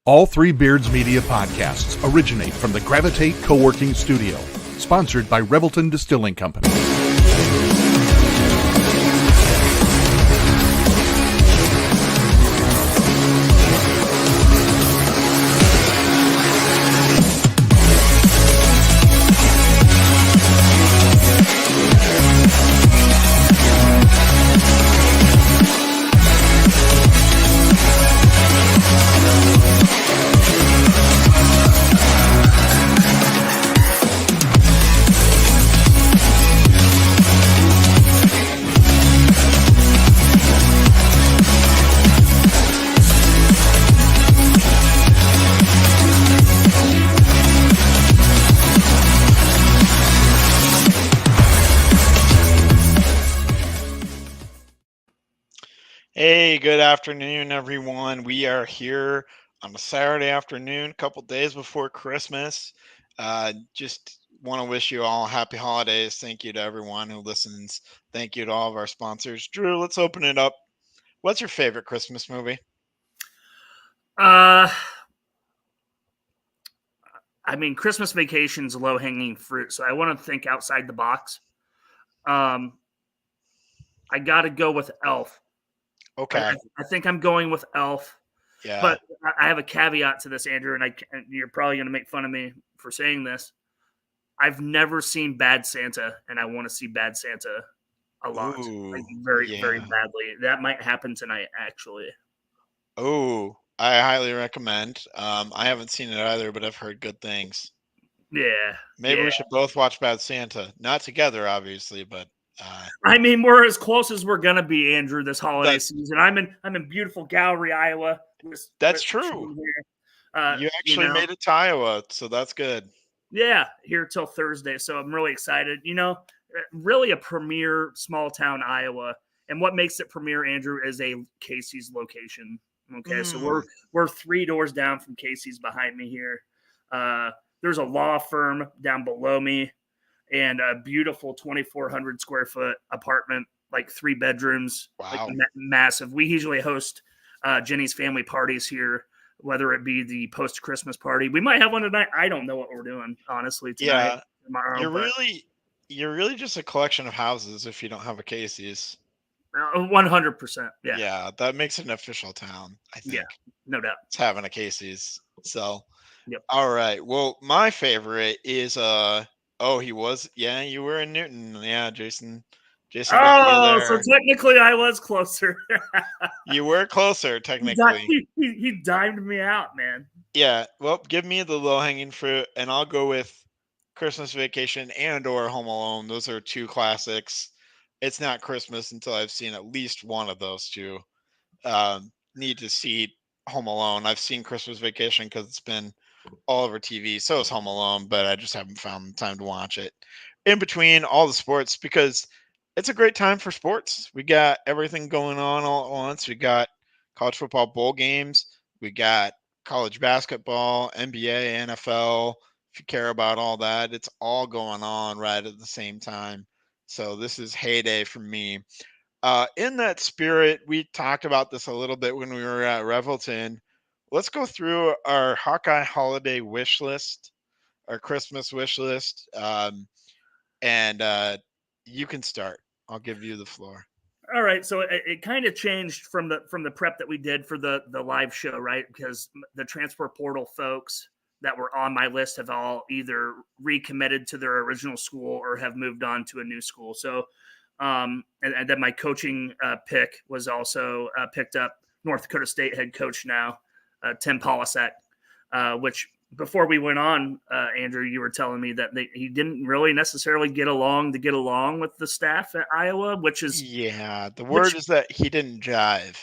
All Three Beards Media podcasts originate from the Gravitate Co-working Studio, sponsored by Revelton Distilling Company. Hey, good afternoon, everyone. We are here on a Saturday afternoon, a couple days before Christmas. Just want to wish you all happy holidays. Thank you to everyone who listens. Thank you to all of our sponsors. Drew, let's open it up. What's your favorite Christmas movie? I mean, Christmas Vacation's low-hanging fruit, so I want to think outside the box. I got to go with Elf. Okay. I think I'm going with Elf. Yeah. But I have a caveat to this, Andrew, and you're probably going to make fun of me for saying this. I've never seen Bad Santa, and I want to see Bad Santa a lot. Ooh, very yeah. badly. That might happen tonight, actually. Oh, I highly recommend. I haven't seen it either, but I've heard good things. Yeah. Maybe we should both watch Bad Santa. Not together, obviously, but I mean, we're as close as we're gonna be, Andrew, this holiday season. I'm in beautiful Gallery, Iowa. That's true. You actually made it to Iowa, so that's good. Yeah, here till Thursday, so I'm really excited. Really a premier small town Iowa, and what makes it premier, Andrew, is a Casey's location. Okay, so we're 3 doors down from Casey's behind me here. There's a law firm down below me, and a beautiful 2,400 square foot apartment, like 3 bedrooms, wow, like massive. We usually host Jenny's family parties here, whether it be the post-Christmas party. We might have one tonight. I don't know what we're doing, honestly, tonight. Yeah, tomorrow, you're really just a collection of houses if you don't have a Casey's. 100%. Yeah. Yeah, that makes it an official town, I think. Yeah, no doubt. It's having a Casey's. So, yep. All right. Well, my favorite is you were in Newton. Yeah, Jason. Oh, so technically I was closer. You were closer, technically. He dimed me out, man. Yeah. Well, give me the low-hanging fruit, and I'll go with Christmas Vacation and/or Home Alone. Those are 2 classics. It's not Christmas until I've seen at least one of those 2. Need to see Home Alone. I've seen Christmas Vacation because it's been all over TV. So is Home Alone, but I just haven't found the time to watch it. In between all the sports, because it's a great time for sports. We got everything going on all at once. We got college football bowl games. We got college basketball, NBA, NFL. If you care about all that, it's all going on right at the same time. So this is heyday for me. In that spirit, we talked about this a little bit when we were at Revelton. Let's go through our Hawkeye holiday wish list, our Christmas wish list, and you can start. I'll give you the floor. All right, so it kind of changed from the prep that we did for the live show, right? Because the transfer portal folks that were on my list have all either recommitted to their original school or have moved on to a new school. So, and then my coaching pick was also picked up. North Dakota State head coach now, Tim Polasek, which before we went on, Andrew, you were telling me that he didn't really necessarily get along with the staff at Iowa, which is... Yeah, the word is that he didn't jive.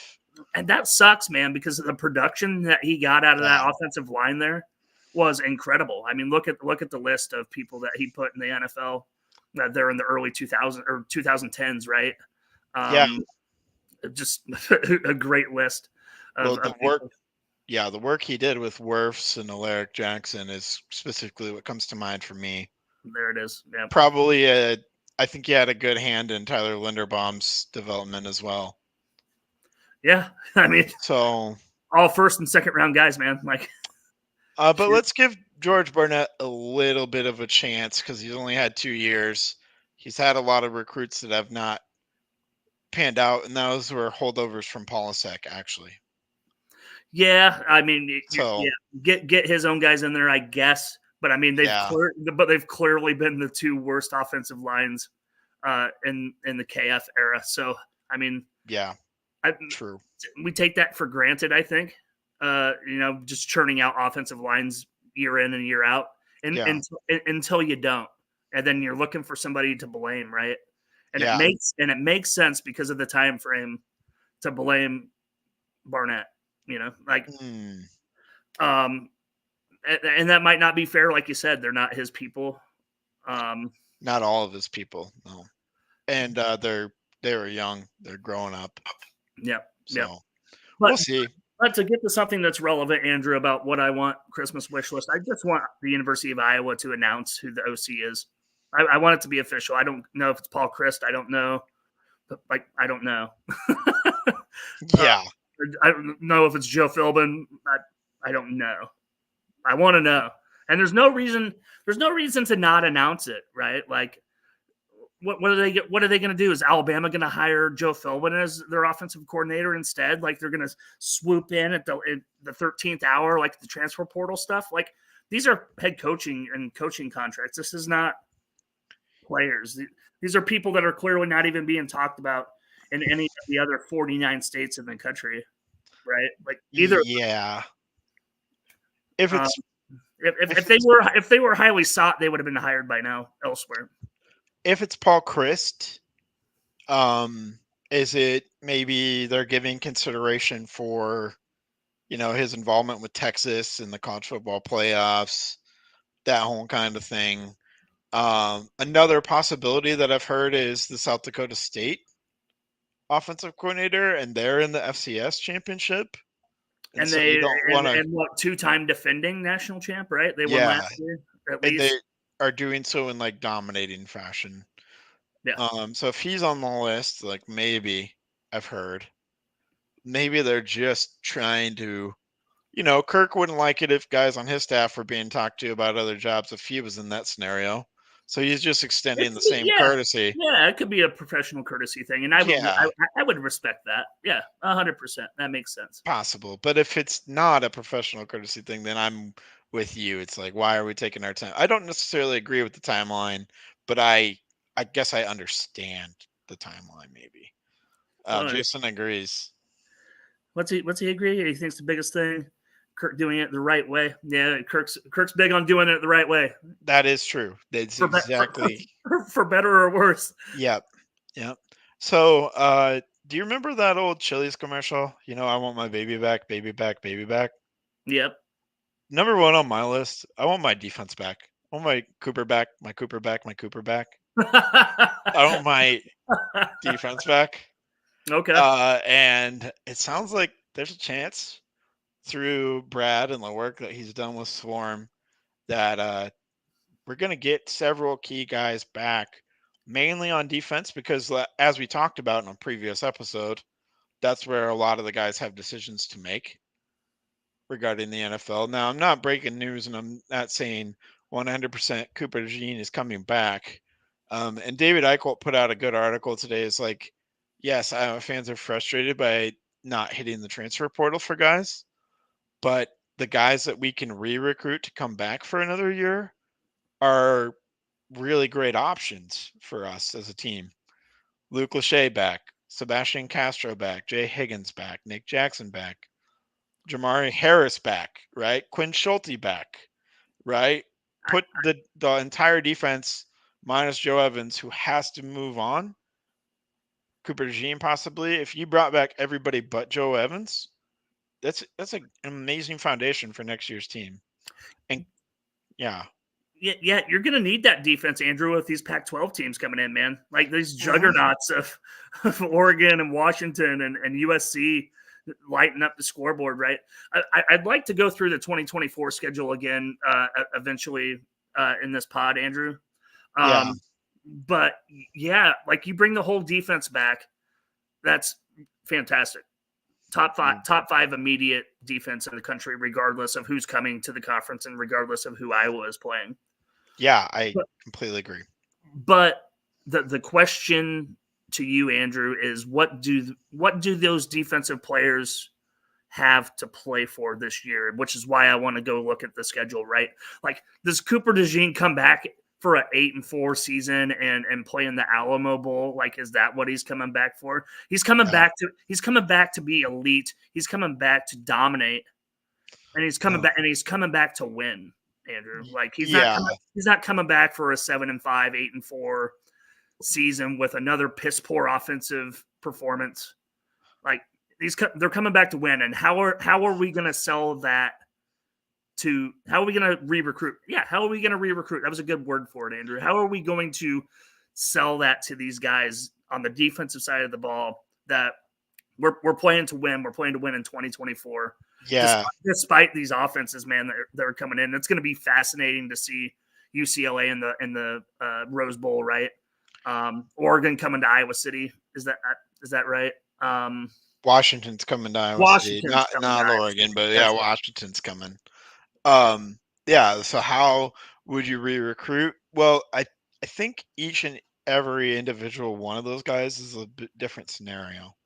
And that sucks, man, because of the production that he got out of that offensive line there was incredible. I mean, look at the list of people that he put in the NFL that they're in the early 2000s or 2010s, right? Just a great list. The work he did with Wirfs and Alaric Jackson is specifically what comes to mind for me. There it is. Yeah. Probably I think he had a good hand in Tyler Linderbaum's development as well. Yeah, I mean, so all first and second round guys, man. Like, but let's give George Barnett a little bit of a chance because he's only had 2 years. He's had a lot of recruits that have not panned out, and those were holdovers from Polasek, actually. yeah, I mean, So get his own guys in there, I guess. But I mean, they've clearly been the 2 worst offensive lines in the KF era. So I mean, yeah, true. We take that for granted, I think. Just churning out offensive lines year in and year out, and until you don't, and then you're looking for somebody to blame, right? And it makes sense because of the time frame to blame Barnett. And that might not be fair, like you said. They're not his people. Not all of his people, no. And they were young. They're growing up. Yeah. So yeah. We'll see. But to get to something that's relevant, Andrew, about what I want Christmas wish list, I just want the University of Iowa to announce who the OC is. I want it to be official. I don't know if it's Paul Chryst. I don't know. But, I don't know. Yeah. I don't know if it's Joe Philbin. I don't know. I want to know. And there's no reason to not announce it, right? Like, what are they going to do? Is Alabama going to hire Joe Philbin as their offensive coordinator instead? Like, they're going to swoop in at the 13th hour, like the transfer portal stuff. Like, these are head coaching and coaching contracts. This is not players. These are people that are clearly not even being talked about in any of the other 49 states in the country, right? Like, either if it's if they were highly sought, they would have been hired by now elsewhere. If it's Paul Chryst, is it maybe they're giving consideration for, his involvement with Texas in the college football playoffs, that whole kind of thing. Another possibility that I've heard is the South Dakota State offensive coordinator, and they're in the FCS championship. And so they and what 2-time defending national champ, right? They won last year, at least. They are doing so in like dominating fashion. Yeah. So if he's on the list, like maybe I've heard, maybe they're just trying to, Kirk wouldn't like it if guys on his staff were being talked to about other jobs if he was in that scenario. So he's just extending the same courtesy. Yeah, it could be a professional courtesy thing, and I would respect that. Yeah, 100%. That makes sense. Possible, but if it's not a professional courtesy thing, then I'm with you. It's like, why are we taking our time? I don't necessarily agree with the timeline, but I guess I understand the timeline. Maybe Jason agrees. What's he agree? He thinks the biggest thing, Kirk doing it the right way. Yeah, Kirk's big on doing it the right way. That is true. That's exactly for better or worse. Yep. So, do you remember that old Chili's commercial? I want my baby back, baby back, baby back. Yep. Number 1 on my list. I want my defense back. I want my Cooper back, my Cooper back, my Cooper back. I want my defense back. Okay. And it sounds like there's a chance through Brad and the work that he's done with Swarm that we're going to get several key guys back, mainly on defense, because as we talked about in a previous episode, that's where a lot of the guys have decisions to make regarding the NFL. Now, I'm not breaking news, and I'm not saying 100% Cooper DeJean is coming back. And David Eichholt put out a good article today. It's like, yes, fans are frustrated by not hitting the transfer portal for guys, but the guys that we can re-recruit to come back for another year are really great options for us as a team. Luke Lachey back, Sebastian Castro back, Jay Higgins back, Nick Jackson back, Jamari Harris back, right? Quinn Schulte back, right? Put the entire defense minus Joe Evans, who has to move on. Cooper DeJean possibly. If you brought back everybody but Joe Evans, that's an amazing foundation for next year's team. And yeah, you're going to need that defense, Andrew, with these Pac-12 teams coming in, man. Like these juggernauts of Oregon and Washington and USC lighting up the scoreboard, right? I'd like to go through the 2024 schedule again eventually in this pod, Andrew. But yeah, like you bring the whole defense back. That's fantastic. Top five immediate defense in the country, regardless of who's coming to the conference and regardless of who Iowa is playing. Yeah, I completely agree. But the question to you, Andrew, is what do those defensive players have to play for this year? Which is why I want to go look at the schedule, right? Like, does Cooper DeJean come back for an 8-4 season and play in the Alamo Bowl? Like, is that what he's coming back for? He's coming back to be elite. He's coming back to dominate, and he's coming back to win. Andrew, like he's not coming back for a 7-5, 8-4 season with another piss poor offensive performance. Like, they're coming back to win, and how are we going to sell that? How are we going to re-recruit? Yeah, how are we going to re-recruit? That was a good word for it, Andrew. How are we going to sell that to these guys on the defensive side of the ball that we're playing to win? We're playing to win in 2024. Yeah. Despite these offenses, man, that are coming in, it's going to be fascinating to see UCLA in the Rose Bowl, right? Oregon coming to Iowa City. Is that right? Washington's coming to Iowa City, not Oregon, but yeah, Washington's coming. Yeah. So how would you re-recruit? Well, I think each and every individual one of those guys is a bit different scenario.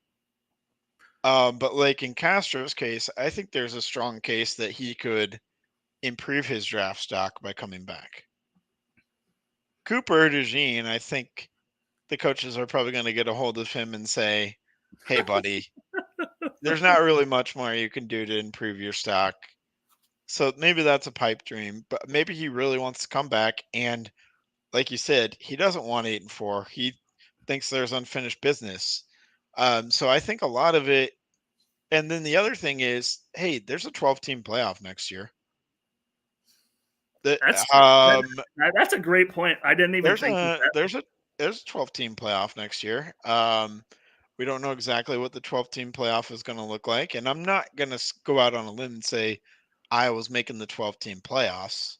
But like in Castro's case, I think there's a strong case that he could improve his draft stock by coming back. Cooper DeJean, I think the coaches are probably going to get a hold of him and say, "Hey, buddy, there's not really much more you can do to improve your stock." So maybe that's a pipe dream, but maybe he really wants to come back. And like you said, he doesn't want 8-4. He thinks there's unfinished business. So I think a lot of it. And then the other thing is, hey, there's a 12-team playoff next year. That's a great point. I didn't even think of that. There's a 12-team playoff next year. We don't know exactly what the 12-team playoff is going to look like, and I'm not going to go out on a limb and say Iowa's making the 12-team playoffs.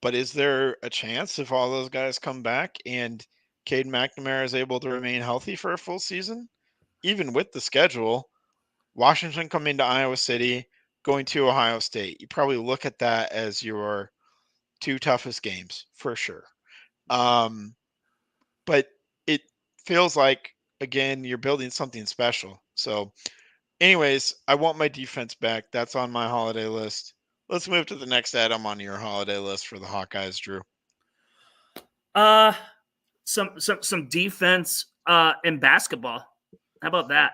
But is there a chance if all those guys come back and Cade McNamara is able to remain healthy for a full season, even with the schedule? Washington coming to Iowa City, going to Ohio State. You probably look at that as your two toughest games for sure. But it feels like, again, you're building something special. So anyways, I want my defense back. That's on my holiday list. Let's move to the next item on your holiday list for the Hawkeyes, Drew. Some defense in basketball. How about that?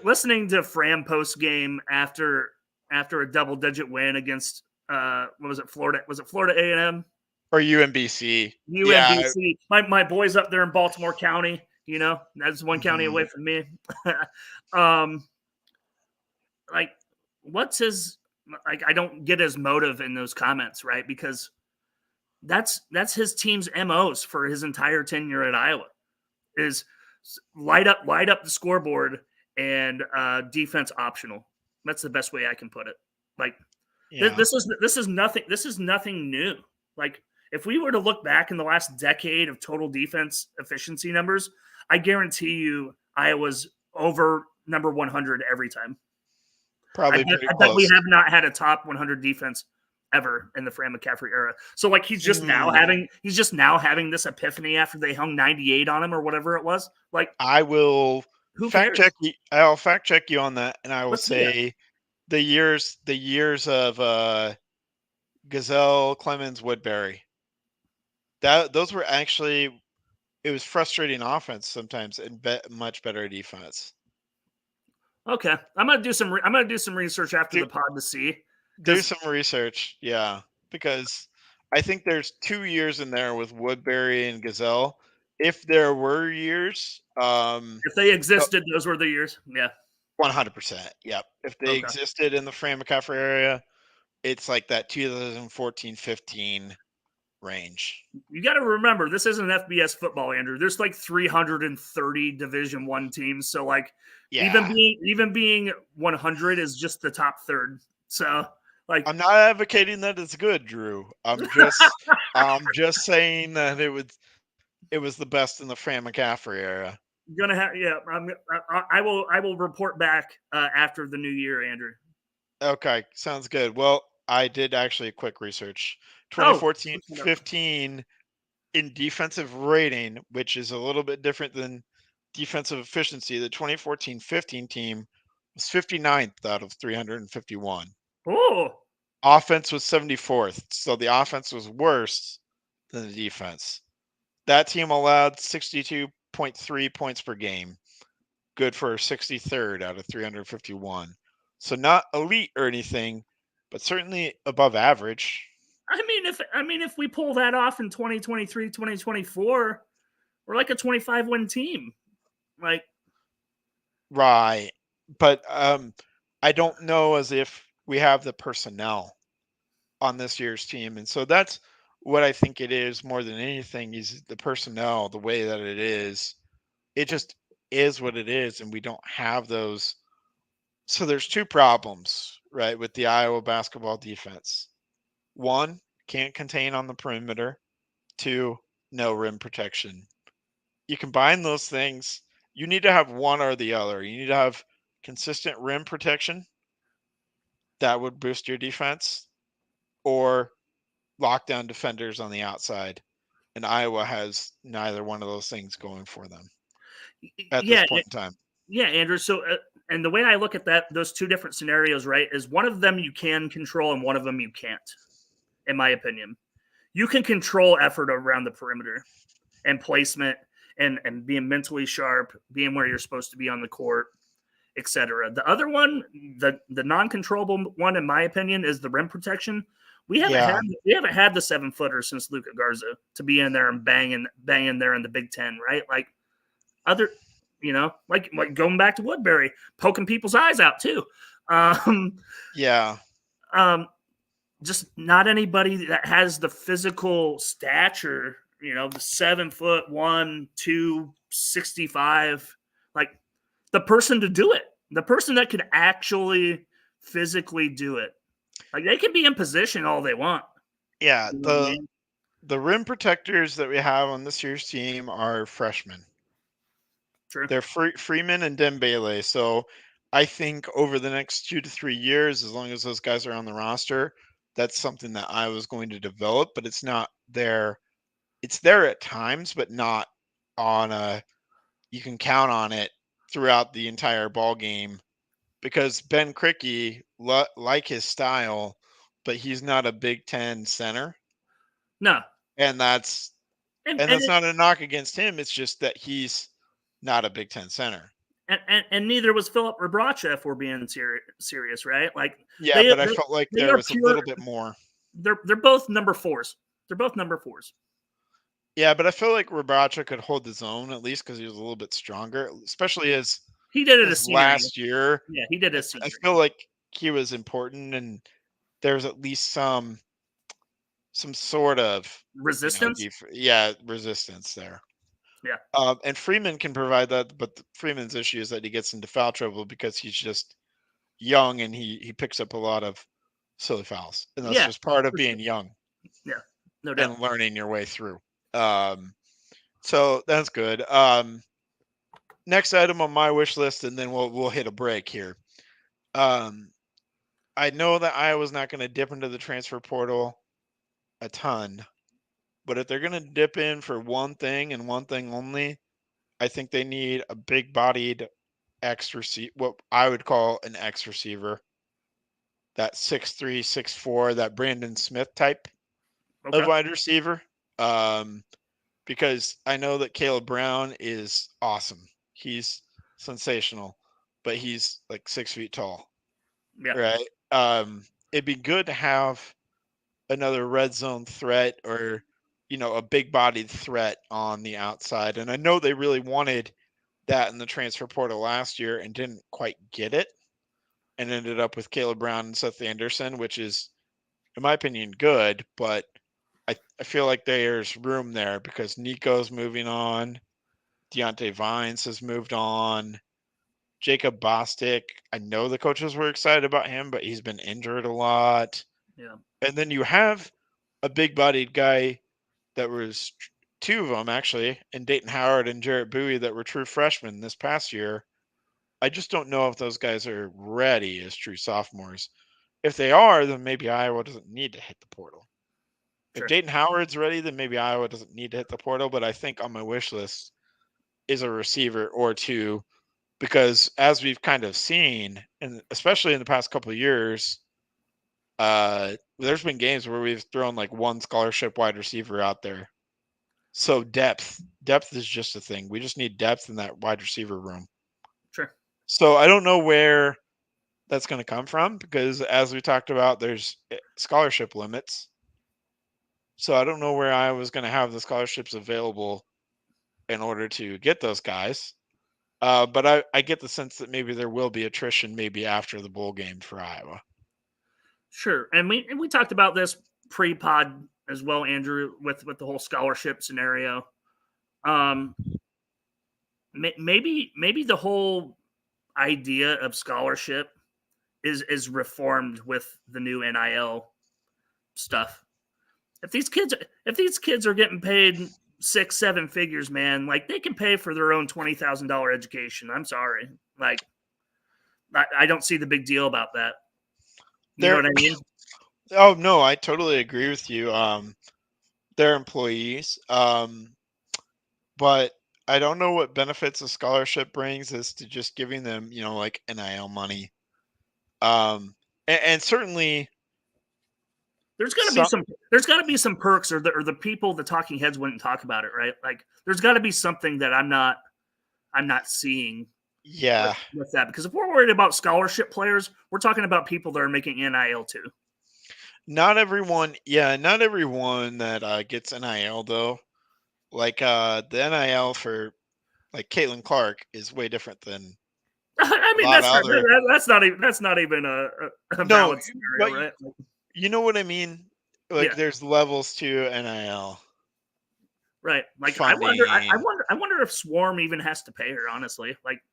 Listening to Fram post game after a double-digit win against what was it, Florida? Was it Florida A&M or UMBC? UMBC. Yeah. My boys up there in Baltimore County. You know, that's one county away from me. Like, what's his? Like, I don't get his motive in those comments, right? Because that's his team's MOs for his entire tenure at Iowa. Is light up the scoreboard and defense optional. That's the best way I can put it. Like, this is nothing new. Like, if we were to look back in the last decade of total defense efficiency numbers, I guarantee you Iowa's over number 100 every time. Probably I bet we have not had a top 100 defense ever in the Fran McCaffrey era. So like he's just now having this epiphany after they hung 98 on him or whatever it was. Like, I will fact check you. I'll fact check you on that, and I will say the years of Gazelle, Clemens, Woodbury. Those were actually, it was frustrating offense sometimes and much better defense. Okay, I'm gonna do some research after the pod to see. Do some research, yeah, because I think there's 2 years in there with Woodbury and Gazelle. If there were years, if they existed, those were the years. Yeah, 100%. Yep. If they existed in the Fran McCaffrey area, it's like that 2014-15 range. You got to remember, this isn't FBS football, Andrew. There's like 330 Division I teams, so like even being 100 is just the top third. So like, I'm not advocating that it's good, Drew. I'm just saying that it was the best in the Fran McCaffrey era. Gonna have I will report back after the new year, Andrew. Okay, sounds good. Well, I did actually a quick research. Oh, 2014-15 in defensive rating, which is a little bit different than defensive efficiency. The 2014-15 team was 59th out of 351. oh, Offense was 74th, so the offense was worse than the defense. That team allowed 62.3 points per game, good for 63rd out of 351. So not elite or anything, but certainly above average. if we pull that off in 2023, 2024, we're like a 25 win team. Like, Right. But I don't know as if we have the personnel on this year's team. And so that's what I think it is more than anything is the personnel, the way that it is. It just is what it is, and we don't have those. So there's two problems, right, with the Iowa basketball defense. One, can't contain on the perimeter. Two, no rim protection. You combine those things, you need to have one or the other. You need to have consistent rim protection that would boost your defense, or lockdown defenders on the outside. And Iowa has neither one of those things going for them at this point in time. Yeah, Andrew. So, and the way I look at those two different scenarios, right, is one of them you can control and one of them you can't, in my opinion. You can control effort around the perimeter and placement and being mentally sharp, being where you're supposed to be on the court, etc. The other one, the non-controllable one, in my opinion, is the rim protection. We haven't had the 7-footer since Luka Garza to be in there and banging there in the Big Ten, right? Like other, like going back to Woodbury, poking people's eyes out too. Just not anybody that has the physical stature, the 7'1", 265, like the person to do it, the person that could actually physically do it. Like they can be in position all they want. Yeah, the rim protectors that we have on this year's team are freshmen. True. They're Freeman and Dembele. So I think over the next 2 to 3 years, as long as those guys are on the roster, that's something that I was going to develop. But it's not there. It's there at times, but not on a. You can count on it throughout the entire ball game, because Ben Krikke, like his style, but he's not a Big Ten center. No, and that's not a knock against him. It's just that he's not a Big Ten center. And neither was Filip Rebraca, if we're being serious, right? Like, yeah, but I felt like there was a little bit more. They're both number fours. They're both number fours. Yeah, but I feel like Rebraca could hold his own at least because he was a little bit stronger, especially as he did it last year. Yeah, he did it. I feel like he was important, and there's at least some sort of resistance. Resistance there. Yeah. And Freeman can provide that, but Freeman's issue is that he gets into foul trouble because he's just young and he picks up a lot of silly fouls, and that's just part of being young. Yeah, no doubt. And learning your way through. So that's good. Next item on my wish list, and then we'll hit a break here. I know that Iowa's not going to dip into the transfer portal a ton, but if they're going to dip in for one thing and one thing only, I think they need a big-bodied X receiver, what I would call an X receiver, that 6'3", 6'4", that Brandon Smith type of wide receiver. Because I know that Caleb Brown is awesome. He's sensational, but he's like 6 feet tall. Yeah. Right. It'd be good to have another red zone threat, or a big bodied threat on the outside. And I know they really wanted that in the transfer portal last year and didn't quite get it, and ended up with Caleb Brown and Seth Anderson, which is, in my opinion, good, but I feel like there's room there because Nico's moving on. Deontay Vines has moved on. Jacob Bostic, I know the coaches were excited about him, but he's been injured a lot. Yeah. And then you have a big-bodied guy that was two of them actually, in Dayton Howard and Jarrett Bowie, that were true freshmen this past year. I just don't know if those guys are ready as true sophomores. If they are, then maybe Iowa doesn't need to hit the portal. Sure. If Dayton Howard's ready, then maybe Iowa doesn't need to hit the portal. But I think on my wish list is a receiver or two, because as we've kind of seen, and especially in the past couple of years, there's been games where we've thrown like one scholarship wide receiver out there. So depth is just a thing. We just need depth in that wide receiver room. Sure. So I don't know where that's going to come from, because as we talked about, there's scholarship limits. So I don't know where Iowa's going to have the scholarships available in order to get those guys. But I get the sense that maybe there will be attrition maybe after the bowl game for Iowa. Sure. And we talked about this pre-pod as well, Andrew, with the whole scholarship scenario. Maybe the whole idea of scholarship is reformed with the new NIL stuff. If these kids are getting paid 6-7 figures, man, like they can pay for their own $20,000 education. I'm sorry. Like, I don't see the big deal about that. You know what I mean? Oh, no, I totally agree with you. They're employees. But I don't know what benefits a scholarship brings as to just giving them, like NIL money. And certainly there's got to be some perks, or the people, the talking heads wouldn't talk about it, right? Like there's got to be something that I'm not seeing. Yeah. With that, because if we're worried about scholarship players, we're talking about people that are making NIL too. Not everyone that gets NIL though, like the NIL for like Caitlin Clark is way different than. I mean, that's not even a valid scenario, right? You know what I mean? Like, Yeah. There's levels to NIL, right? Like, funding. I wonder if Swarm even has to pay her. Honestly, like,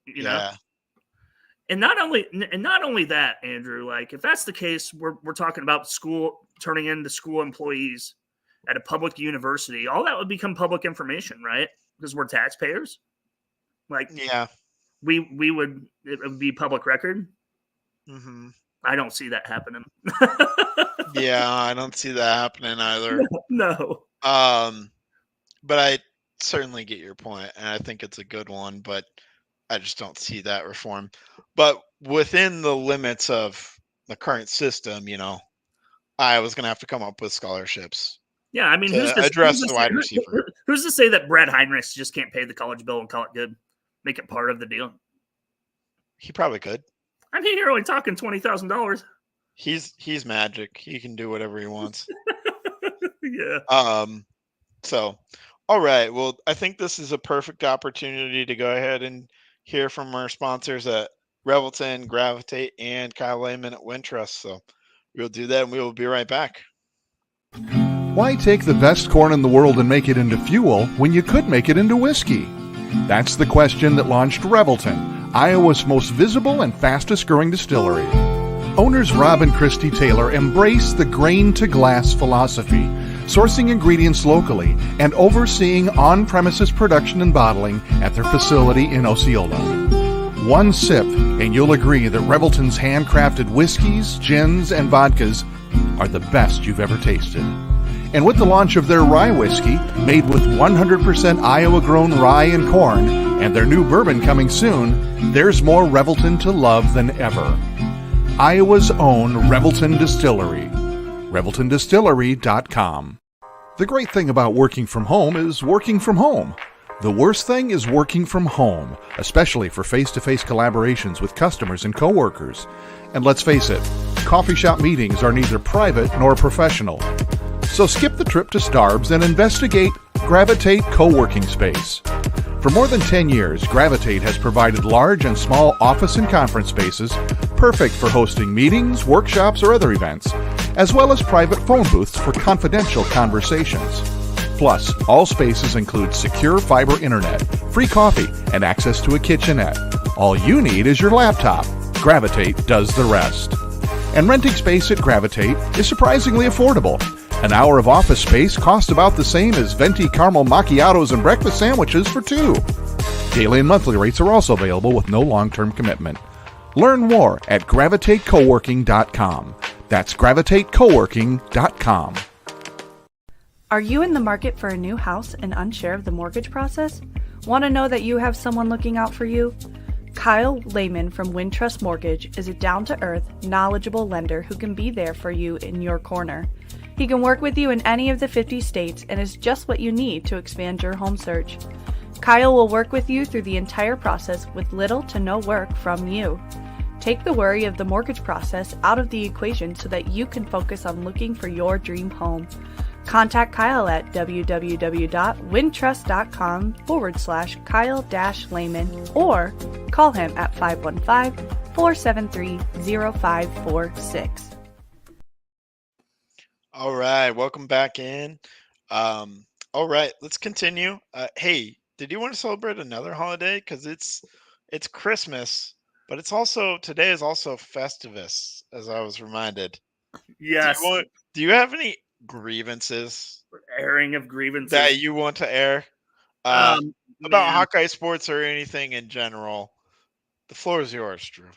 you know. And not only that, Andrew. Like, if that's the case, we're talking about school turning into school employees at a public university. All that would become public information, right? Because we're taxpayers. Like, yeah, it would be public record. Mm-hmm. I don't see that happening. Yeah, I don't see that happening either. No. But I certainly get your point, and I think it's a good one, but I just don't see that reform. But within the limits of the current system, Iowa's going to have to come up with scholarships. Yeah, I mean, who's the wide receiver? Who's to say that Brad Heinrichs just can't pay the college bill and call it good, make it part of the deal? He probably could. I mean, you're only talking $20,000. He's magic. He can do whatever he wants. Yeah. So, all right. Well, I think this is a perfect opportunity to go ahead and hear from our sponsors at Revelton, Gravitate, and Kyle Lehman at Wintrust. So we'll do that, and we will be right back. Why take the best corn in the world and make it into fuel when you could make it into whiskey? That's the question that launched Revelton, Iowa's most visible and fastest growing distillery. Owners Rob and Christy Taylor embrace the grain-to-glass philosophy, sourcing ingredients locally and overseeing on-premises production and bottling at their facility in Osceola. One sip, and you'll agree that Revelton's handcrafted whiskeys, gins, and vodkas are the best you've ever tasted. And with the launch of their rye whiskey, made with 100% Iowa-grown rye and corn, and their new bourbon coming soon, there's more Revelton to love than ever. Iowa's own Revelton Distillery. ReveltonDistillery.com. The great thing about working from home is working from home. The worst thing is working from home, especially for face-to-face collaborations with customers and coworkers. And let's face it, coffee shop meetings are neither private nor professional. So skip the trip to Starbs and investigate Gravitate Co-working Space. For more than 10 years, Gravitate has provided large and small office and conference spaces perfect for hosting meetings, workshops, or other events, as well as private phone booths for confidential conversations. Plus, all spaces include secure fiber internet, free coffee, and access to a kitchenette. All you need is your laptop. Gravitate does the rest. And renting space at Gravitate is surprisingly affordable. An hour of office space costs about the same as venti caramel macchiatos and breakfast sandwiches for two. Daily and monthly rates are also available with no long-term commitment. Learn more at gravitatecoworking.com. That's gravitatecoworking.com. Are you in the market for a new house and unsure of the mortgage process? Want to know that you have someone looking out for you? Kyle Lehman from Wintrust Mortgage is a down-to-earth, knowledgeable lender who can be there for you in your corner. He can work with you in any of the 50 states and is just what you need to expand your home search. Kyle will work with you through the entire process with little to no work from you. Take the worry of the mortgage process out of the equation so that you can focus on looking for your dream home. Contact Kyle at www.wintrust.com/Kyle-Lehman or call him at 515-473-0546. All right, welcome back in. All right, let's continue. Hey, did you want to celebrate another holiday? Because it's Christmas, but today is also Festivus, as I was reminded. Yes. Do you have any grievances Airing of grievances that you want to air about Hawkeye sports or anything in general? The floor is yours, Drew.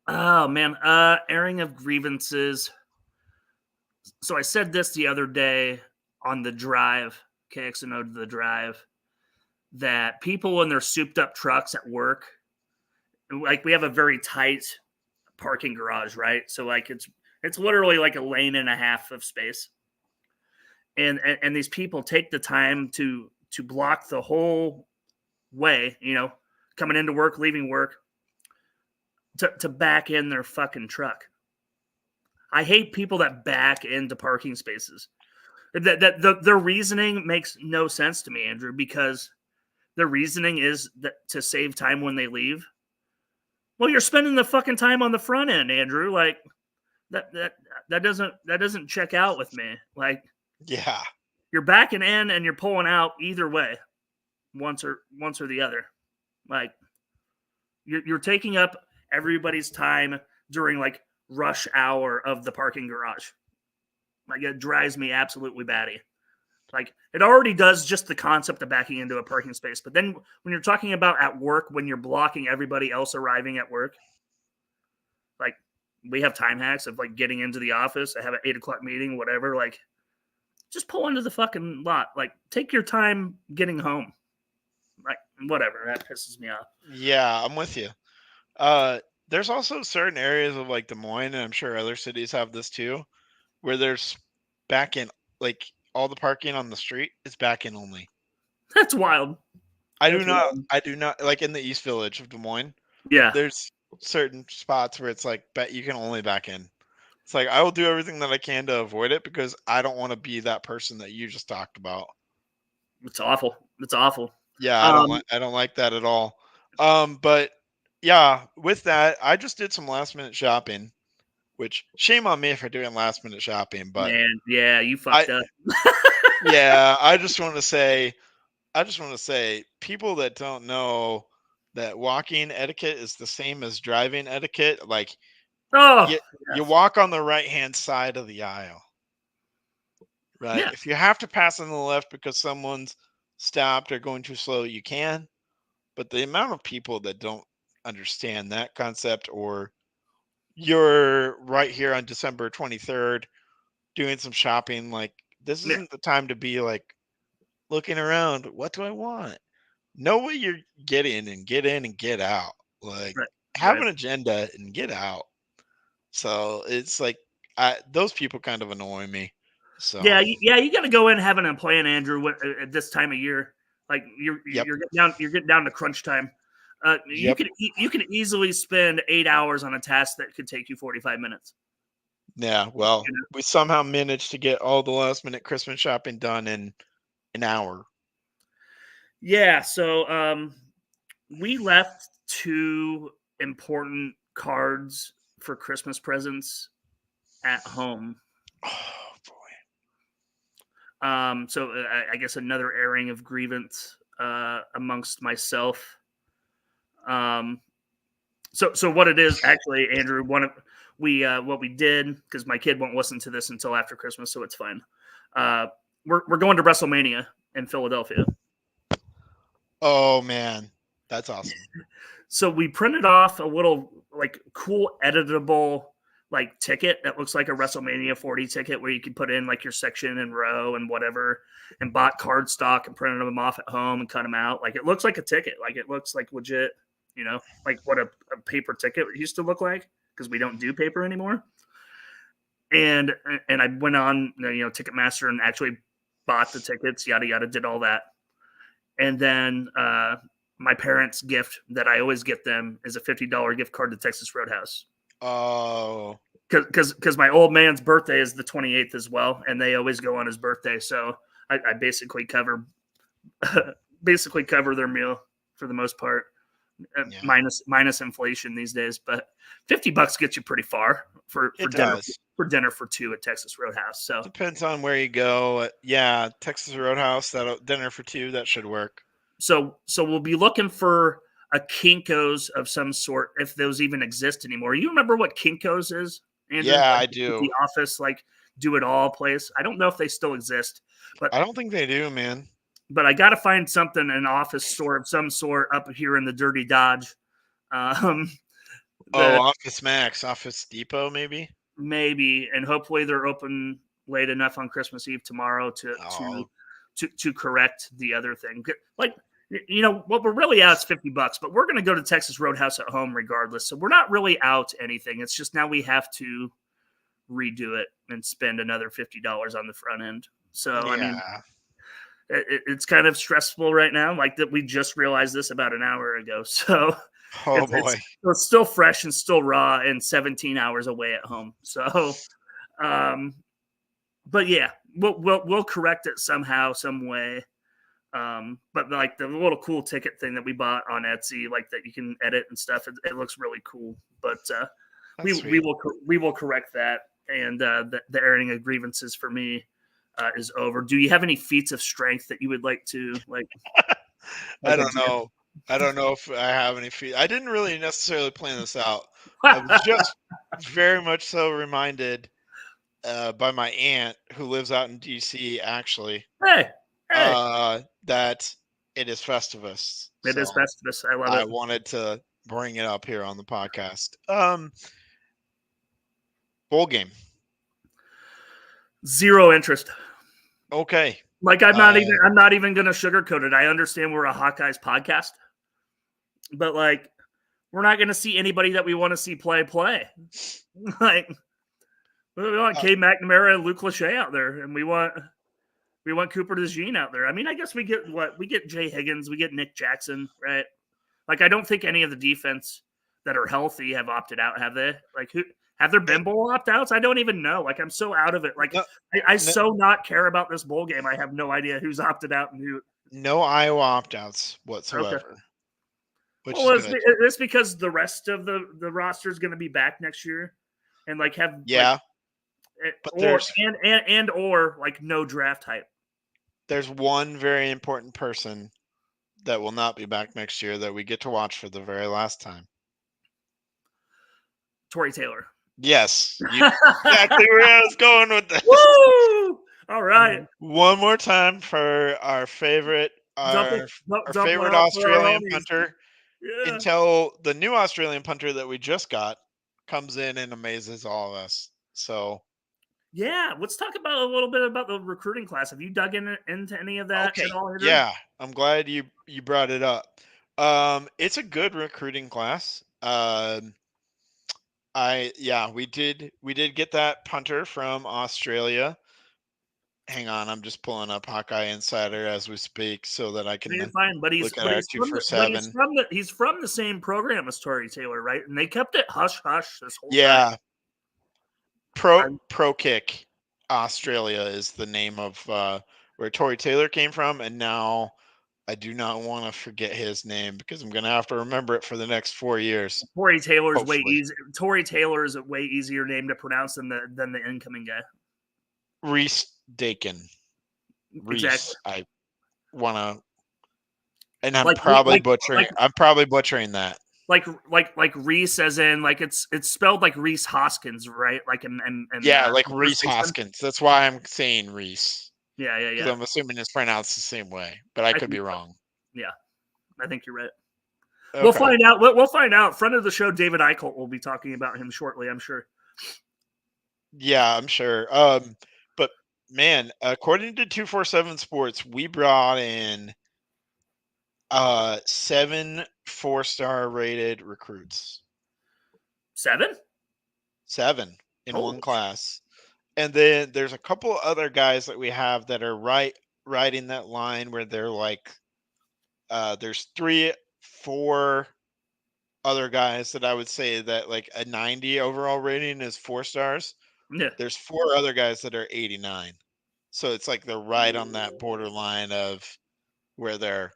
Oh man, airing of grievances. So I said this the other day on the drive, KXNO to the drive, that people in their souped up trucks at work, like we have a very tight parking garage, right? So like it's literally like a lane and a half of space. And these people take the time to block the whole way, coming into work, leaving work, to back in their fucking truck. I hate people that back into parking spaces. Their reasoning makes no sense to me, Andrew, because their reasoning is that to save time when they leave. Well, you're spending the fucking time on the front end, Andrew. Like that doesn't check out with me. Like, yeah, you're backing in and you're pulling out either way, once or the other. Like you're taking up everybody's time during like rush hour of the parking garage. Like it drives me absolutely batty. Like it already does just the concept of backing into a parking space. But then when you're talking about at work, when you're blocking everybody else arriving at work, like we have time hacks of like getting into the office. I have an 8:00 meeting, whatever. Like just pull into the fucking lot. Like take your time getting home. Like whatever. That pisses me off. Yeah, I'm with you. There's also certain areas of like Des Moines, and I'm sure other cities have this too, where there's back in, like all the parking on the street is back in only. That's wild. I do not like in the East Village of Des Moines. Yeah. There's certain spots where it's like you can only back in. It's like I will do everything that I can to avoid it because I don't want to be that person that you just talked about. It's awful. It's awful. Yeah, I don't like that at all. But yeah, with that, I just did some last minute shopping, which shame on me for doing last minute shopping, but man, yeah, you fucked up. Yeah, I just want to say people that don't know that walking etiquette is the same as driving etiquette, like you walk on the right-hand side of the aisle. Right? Yeah. If you have to pass on the left because someone's stopped or going too slow, you can. But the amount of people that don't understand that concept, or you're right here on December 23rd doing some shopping, like this isn't the time to be like looking around. What do I want? Know what you're getting and get in and get out. Like have an agenda and get out. So it's like those people kind of annoy me. So yeah, you got to go in having a plan, Andrew. At this time of year, like you're getting down to crunch time. You can easily spend 8 hours on a task that could take you 45 minutes. Yeah, well, we somehow managed to get all the last minute Christmas shopping done in an hour. Yeah, so we left 2 important cards for Christmas presents at home. Oh boy. So I guess another airing of grievance amongst myself. So what it is actually, Andrew, what we did, because my kid won't listen to this until after Christmas, so it's fine. We're going to WrestleMania in Philadelphia. Oh man, that's awesome. So we printed off a little like cool editable like ticket that looks like a WrestleMania 40 ticket where you can put in like your section and row and whatever, and bought card stock and printed them off at home and cut them out. Like it looks like a ticket, like it looks like legit, like what a paper ticket used to look like, because we don't do paper anymore. And I went on Ticketmaster and actually bought the tickets, yada yada, did all that. And then my parents' gift that I always get them is a $50 gift card to Texas Roadhouse. Oh, because my old man's birthday is the 28th as well, and they always go on his birthday. So I basically cover their meal for the most part, minus inflation these days. But $50 gets you pretty far for dinner for two at Texas Roadhouse. So depends on where you go. Yeah, Texas Roadhouse, that dinner for two, that should work. So we'll be looking for a Kinko's of some sort, if those even exist anymore. You remember what Kinko's is, Andrew? Yeah, like, I do. The Office, like Do It All place. I don't know if they still exist, but I don't think they do, man. But I got to find something, an office store of some sort up here in the Dirty Dodge. Office Max, Office Depot, maybe. And hopefully they're open late enough on Christmas Eve tomorrow to correct the other thing. Like, what we're really out is $50, but we're going to go to Texas Roadhouse at home regardless. So we're not really out anything. It's just now we have to redo it and spend another $50 on the front end. So, yeah. I mean, it's kind of stressful right now. Like that, we just realized this about an hour ago. So, it's still fresh and still raw and 17 hours away at home. So, but yeah, we'll correct it somehow, some way. But like the little cool ticket thing that we bought on Etsy, like that you can edit and stuff, it looks really cool. But we will correct that, and the airing of grievances for me is over. Do you have any feats of strength that you would like to like? I don't know. I don't know if I have any feet. I didn't really necessarily plan this out. I was just very much so reminded by my aunt who lives out in DC, actually. Hey. That it is Festivus. It is Festivus. I love it. I wanted to bring it up here on the podcast. Bowl game. Zero interest. Okay. Like I'm not even going to sugarcoat it. I understand we're a Hawkeyes podcast, but like we're not going to see anybody that we want to see play. Like we want Cade McNamara and Luke Lachey out there, and we want Cooper DeJean out there. I mean, I guess we get Jay Higgins, we get Nick Jackson, right? Like I don't think any of the defense that are healthy have opted out, have they? Like who? Have there been bowl opt-outs? I don't even know. Like, I'm so out of it. Like, I so not care about this bowl game. I have no idea who's opted out and who. No Iowa opt-outs whatsoever. Okay. Which is it's because the rest of the roster is going to be back next year, and like have or like no draft hype. There's one very important person that will not be back next year that we get to watch for the very last time. Tory Taylor. Yes, exactly where I was going with this. Woo! All right. One more time for our favorite, favorite Australian punter, until the new Australian punter that we just got comes in and amazes all of us. So, yeah, let's talk about a little bit about the recruiting class. Have you dug into any of that at all? Andrew? Yeah, I'm glad you brought it up. It's a good recruiting class. We did get that punter from Australia. Hang on, I'm just pulling up Hawkeye Insider as we speak so that I can look at our 247. He's from the same program as Tory Taylor, right? And they kept it hush hush this whole time. Pro Kick Australia is the name of where Tory Taylor came from, and now I do not want to forget his name because I'm going to have to remember it for the next 4 years. Tory Taylor is way easier. Tory Taylor is a way easier name to pronounce than the incoming guy. Reese Dakin. Exactly. I want to, and I'm probably butchering that. like Reese, as in like it's spelled like Reese Hoskins, right? Like and Yeah, like first Reese baseman. Hoskins. That's why I'm saying Reese. Yeah, yeah, Because yeah. I'm assuming it's pronounced the same way, but I could be wrong. Yeah, I think you're right. Okay. We'll find out. We'll find out. Friend of the show, David Eichelt, will be talking about him shortly, I'm sure. Yeah, I'm sure. But man, according to 247 Sports, we brought in 7 4-star rated recruits. 7? 7 in Holy one class. And then there's a couple other guys that we have that are riding that line where they're like there's 4 other guys that I would say that like a 90 overall rating is 4 stars. Yeah, There's 4 other guys that are 89. So it's like they're right on that borderline of where they're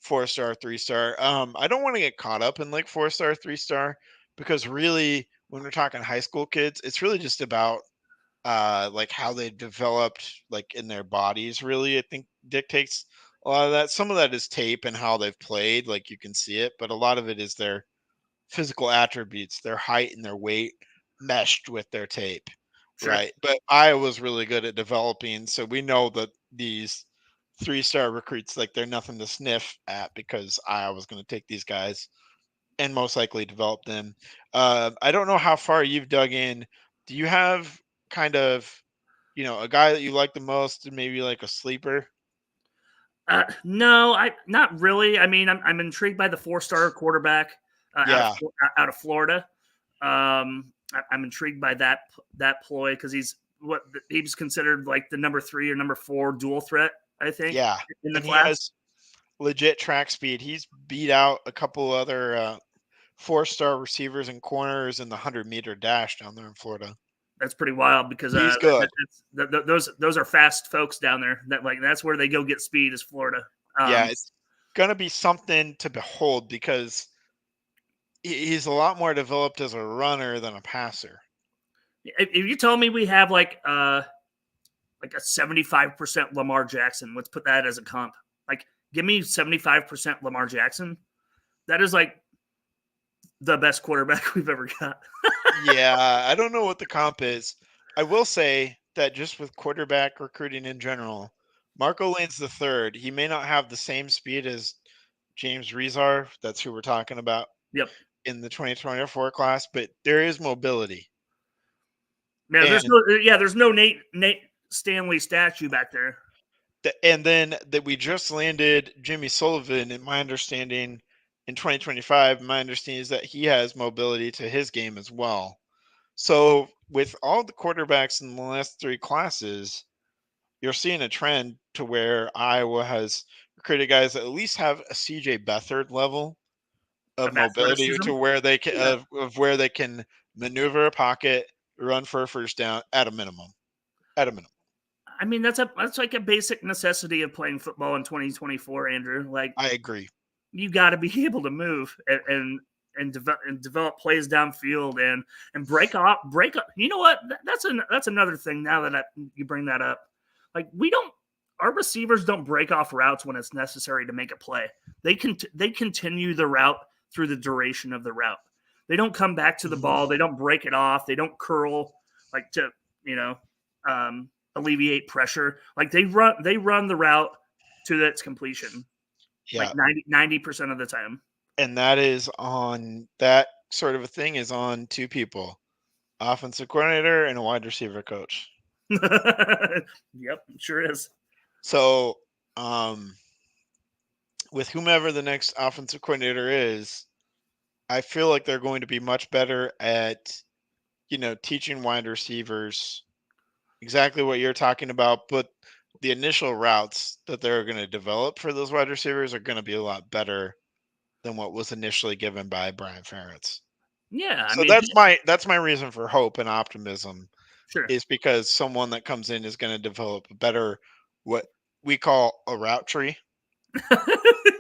4-star, 3-star. I don't want to get caught up in like 4-star, 3-star because really when we're talking high school kids, it's really just about like how they developed like in their bodies really I think dictates a lot of that. Some of that is tape and how they've played, like you can see it, but a lot of it is their physical attributes, their height and their weight meshed with their tape. sure. Right. But Iowa's really good at developing. So we know that these 3-star recruits, like they're nothing to sniff at because Iowa's going to take these guys and most likely develop them. I don't know how far you've dug in. Do you have kind of, a guy that you like the most and maybe like a sleeper? No, I not really. I mean, I'm intrigued by the 4-star quarterback Yeah. out of Florida. I'm intrigued by that ploy because he was considered like the number 3 or number 4 dual threat, I think. Yeah. In the And class. he has legit track speed. He's beat out a couple other 4-star receivers and corners in the 100-meter dash down there in Florida. That's pretty wild because he's good. Those are fast folks down there. That's where they go get speed is Florida. Yeah, it's gonna be something to behold because he's a lot more developed as a runner than a passer. If you told me we have like a 75% Lamar Jackson, let's put that as a comp. Like, give me 75% Lamar Jackson. That is like the best quarterback we've ever got. Yeah, I don't know what the comp is. I will say that just with quarterback recruiting in general, Marco Lanes III, he may not have the same speed as James Rezar. That's who we're talking about. Yep. In the 2024 class, but there is mobility. Man, there's no Nate Stanley statue back there. And then that we just landed Jimmy Sullivan, in my understanding, in 2025, my understanding is that he has mobility to his game as well. So with all the quarterbacks in the last 3 classes, you're seeing a trend to where Iowa has recruited guys that at least have a CJ Beathard level of mobility to where they can of where they can maneuver a pocket, run for a first down at a minimum. I mean, that's like a basic necessity of playing football in 2024, Andrew. Like, I agree. You got to be able to move and develop plays downfield and break up. You know what? That's another thing. Now that you bring that up, like our receivers don't break off routes when it's necessary to make a play. They continue the route through the duration of the route. They don't come back to the ball. They don't break it off. They don't curl like to alleviate pressure. Like they run the route to its completion. Yeah. Like 90% of the time. And that is on that sort of a thing is on 2 people, offensive coordinator and a wide receiver coach. Yep, sure is. So with whomever the next offensive coordinator is, I feel like they're going to be much better at, teaching wide receivers exactly what you're talking about, but the initial routes that they're going to develop for those wide receivers are going to be a lot better than what was initially given by Brian Ferentz. Yeah. So that's my reason for hope and optimism. Sure. Is because someone that comes in is going to develop a better, what we call a route tree.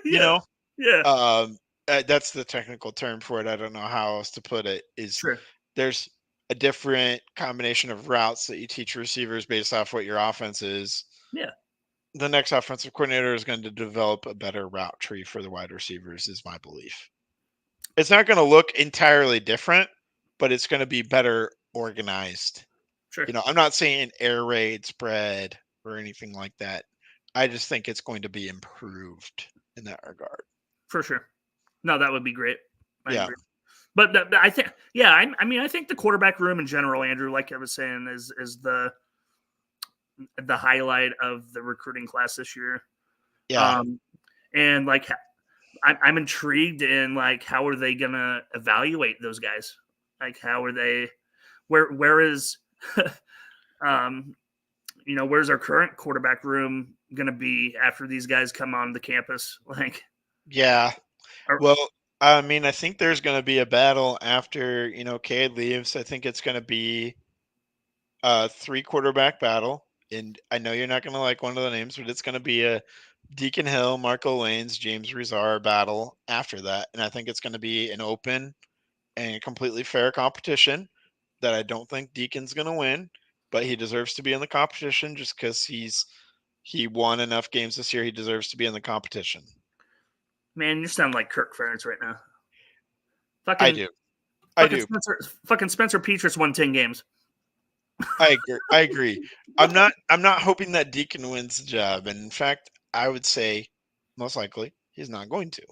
Yeah. Yeah. That's the technical term for it. I don't know how else to put it. Sure. There's a different combination of routes that you teach receivers based off what your offense is. Yeah. The next offensive coordinator is going to develop a better route tree for the wide receivers, is my belief. It's not going to look entirely different, but it's going to be better organized. Sure. I'm not saying air raid spread or anything like that. I just think it's going to be improved in that regard. For sure. No, that would be great. I Yeah. agree. But I think, I think the quarterback room in general, Andrew, like I was saying, is the highlight of the recruiting class this year. Yeah. And like, I'm intrigued in like, how are they gonna evaluate those guys? Like, how are they? Where is, where's our current quarterback room gonna be after these guys come on the campus? Like, yeah. or, Well, I mean, I think there's going to be a battle after, Cade leaves. I think it's going to be a 3-quarterback battle. And I know you're not going to like one of the names, but it's going to be a Deacon Hill, Marco Lanes, James Rizar battle after that. And I think it's going to be an open and completely fair competition that I don't think Deacon's going to win, but he deserves to be in the competition just because he won enough games this year. He deserves to be in the competition. man, you sound like Kirk Ferentz right now. I do. I do. Spencer Petras won 10 games. I agree. I'm not hoping that Deacon wins the job. And in fact, I would say most likely he's not going to.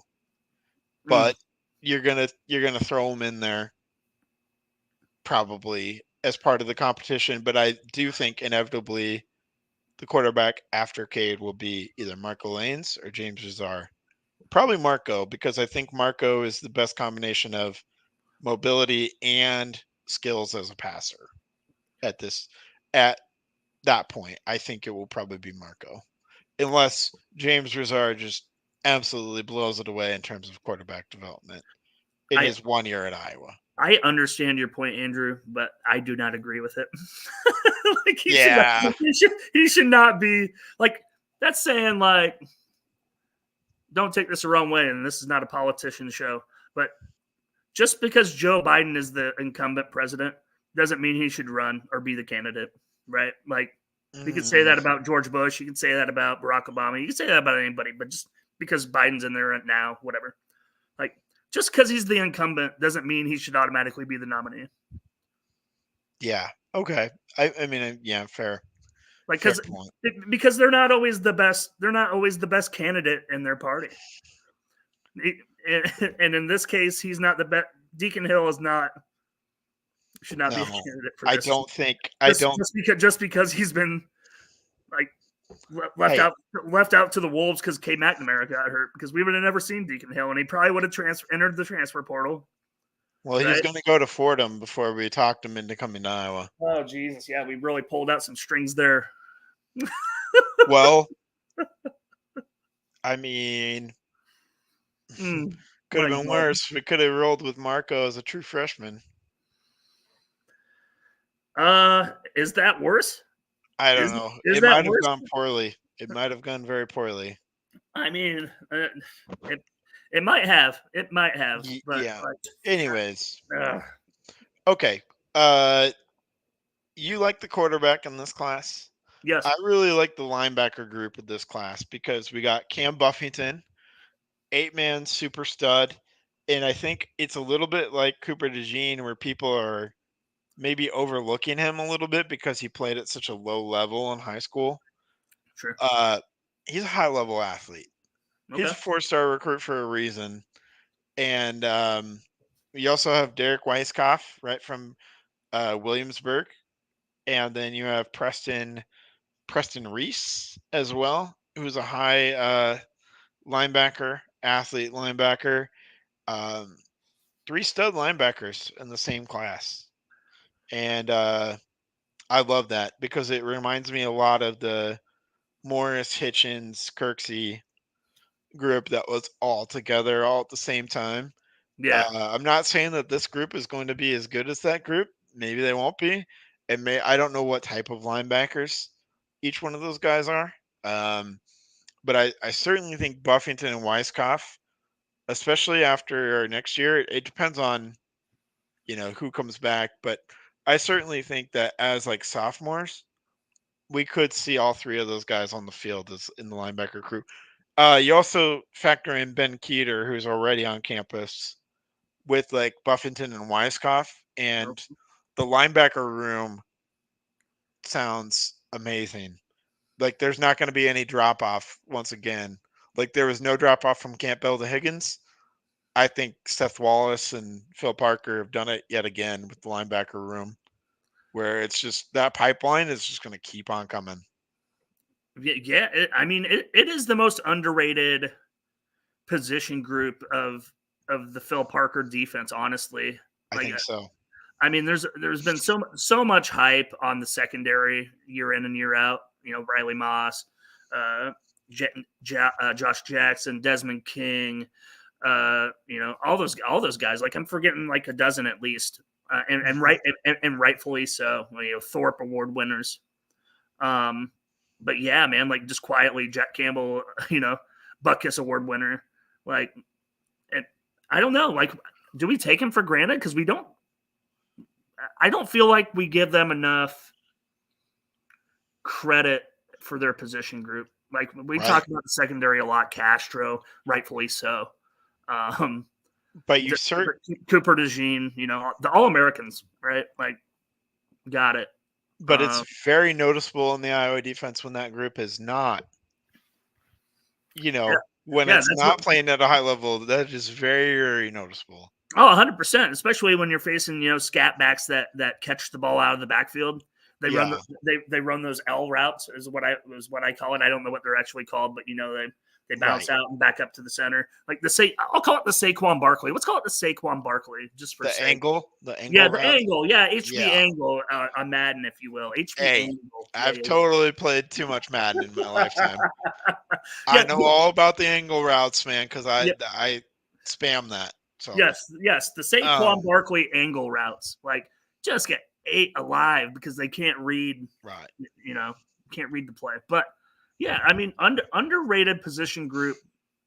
But you're gonna throw him in there probably as part of the competition. But I do think inevitably the quarterback after Cade will be either Marco Lanes or James Rizar. Probably Marco, because I think Marco is the best combination of mobility and skills as a passer at that point. I think it will probably be Marco, unless James Rizar just absolutely blows it away in terms of quarterback development in his 1 year at Iowa. I understand your point, Andrew, but I do not agree with it. Like he should not be like, that's saying like, don't take this the wrong way, and this is not a politician show, but just because Joe Biden is the incumbent president doesn't mean he should run or be the candidate, right? Like, you could say that about George Bush, you could say that about Barack Obama, you could say that about anybody, but just because Biden's in there now, whatever. Like, just because he's the incumbent doesn't mean he should automatically be the nominee. Yeah. Okay. I mean, yeah, fair. Like, because they're not always the best. They're not always the best candidate in their party. And in this case, he's not the best. Deacon Hill should not be a candidate for this. I don't. Just because he's been like left out to the wolves because K. McNamara got hurt, because we would have never seen Deacon Hill, and he probably would have entered the transfer portal. Well, right? He's going to go to Fordham before we talked him into coming to Iowa. Oh, Jesus. Yeah, we really pulled out some strings there. Well, I mean, could have been worse. We could have rolled with Marco as a true freshman. Is that worse? I don't know. It might have gone poorly. It might have gone very poorly. I mean, it might have. It might have. But, yeah. Anyways. Uh, okay. You like the quarterback in this class? Yes. I really like the linebacker group of this class because we got Cam Buffington, 8-man super stud. And I think it's a little bit like Cooper DeJean, where people are maybe overlooking him a little bit because he played at such a low level in high school. Sure. He's a high level athlete. Okay. He's a 4-star recruit for a reason. And we also have Derek Weiskopf, right, from Williamsburg. And then you have Preston Reese as well, who's a high linebacker, athlete linebacker. 3 stud linebackers in the same class. And I love that because it reminds me a lot of the Morris, Hitchens, Kirksey group that was all together all at the same time. Yeah. I'm not saying that this group is going to be as good as that group. Maybe they won't be. I don't know what type of linebackers each one of those guys are. But I certainly think Buffington and Weiskopf, especially after next year, it depends on, who comes back. But I certainly think that as like sophomores, we could see all 3 of those guys on the field as in the linebacker crew. You also factor in Ben Keeter, who's already on campus with like Buffington and Weiskopf, and the linebacker room sounds amazing. Like there's not going to be any drop off once again. Like there was no drop off from Campbell to Higgins. I think Seth Wallace and Phil Parker have done it yet again with the linebacker room, where it's just that pipeline is just going to keep on coming. Yeah, it is the most underrated position group of the Phil Parker defense, honestly. I think so. I mean, there's been so much hype on the secondary year in and year out. Riley Moss, Josh Jackson, Desmond King, all those guys. Like I'm forgetting like a dozen at least, and rightfully so. Thorpe Award winners. But yeah, man, like just quietly, Jack Campbell, Butkus Award winner. Like, and I don't know, like, do we take him for granted? Because we don't. I don't feel like we give them enough credit for their position group. Like we talk about the secondary a lot, Castro, rightfully so. But you Cooper DeJean, the All-Americans, right? Like, got it. But it's very noticeable in the Iowa defense when that group is not, when it's not playing at a high level. That is very, very noticeable. Oh, 100%, especially when you're facing, scat backs that catch the ball out of the backfield. They run those L routes is what I call it. I don't know what they're actually called, but they bounce out and back up to the center. Like I'll call it the Saquon Barkley. Let's call it the Saquon Barkley, just for the angle. Yeah, the angle. Yeah, HB angle on Madden, if you will. HB angle. I've totally played too much Madden in my lifetime. I know all about the angle routes, man, because I spam that. So yes, the Saquon Barkley angle routes, like just get ate alive because they can't read. Right. Can't read the play, but. Yeah, I mean, underrated position group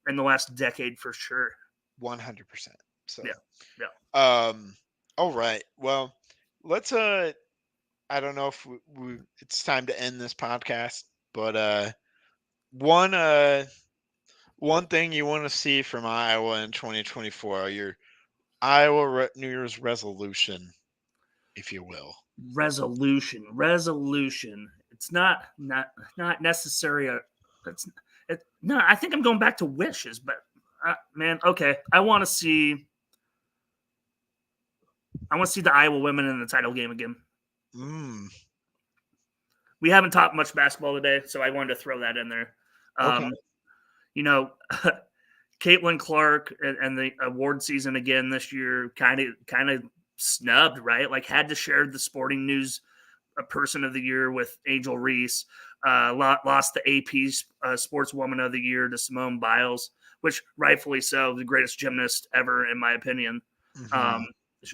in the last decade for sure. 100%. So yeah. All right. Well, let's. I don't know if it's time to end this podcast, but one thing you want to see from Iowa in 2024, your Iowa New Year's resolution, if you will. Resolution. It's not necessary. No, I think I'm going back to wishes, but man, okay. I want to see the Iowa women in the title game again. We haven't talked much basketball today, so I wanted to throw that in there. Okay. Caitlin Clark and the award season again this year, kind of snubbed, right? Like had to share the Sporting News Person of the Year with Angel Reese. Lost the AP Sportswoman of the Year to Simone Biles, which rightfully so, the greatest gymnast ever, in my opinion. Mm-hmm.